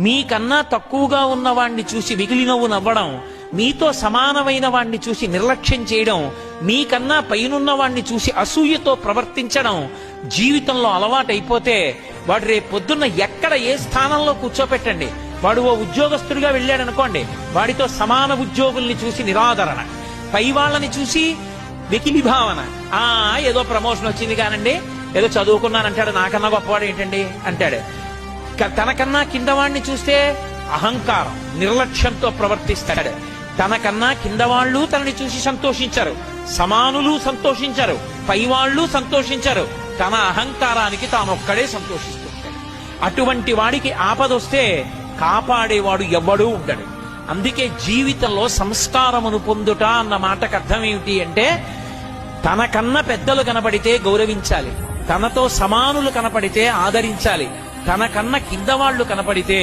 మీకన్నా తక్కువగా ఉన్న వాణ్ణి చూసి మిగిలి నవ్వడం, మీతో సమానమైన వాణ్ణి చూసి నిర్లక్ష్యం చేయడం, మీకన్నా పైనున్న వాణ్ణి చూసి అసూయతో ప్రవర్తించడం జీవితంలో అలవాటైపోతే వాడు రేపు పొద్దున్న ఎక్కడ ఏ స్థానంలో కూర్చోపెట్టండి, వాడు ఓ ఉద్యోగస్తుడిగా వెళ్ళాడనుకోండి, వాడితో సమాన ఉద్యోగుల్ని చూసి నిరాదరణ, పై వాళ్ళని చూసి వెకిలి భావన, ఏదో ప్రమోషన్ వచ్చింది కానండి, ఏదో చదువుకున్నానంటాడు, నాకన్నా గొప్పవాడు ఏంటండి అంటాడు. తనకన్నా కిందవాణ్ణి చూస్తే అహంకారం, నిర్లక్ష్యంతో ప్రవర్తిస్తాడు. తనకన్నా కిందవాళ్లు తనని చూసి సంతోషించరు, సమానులు సంతోషించరు, పైవాళ్లు సంతోషించరు, తన అహంకారానికి తానొక్కడే సంతోషిస్తుంటాడు. అటువంటి వాడికి ఆపదొస్తే కాపాడేవాడు ఎవ్వడూ ఉండడు. అందుకే జీవితంలో సంస్కారమును పొందుట అన్న మాటకు అర్థం ఏమిటి అంటే, తనకన్నా పెద్దలు కనపడితే గౌరవించాలి, తనతో సమానులు కనపడితే ఆదరించాలి, తనకన్నా కింద వాళ్ళు కనపడితే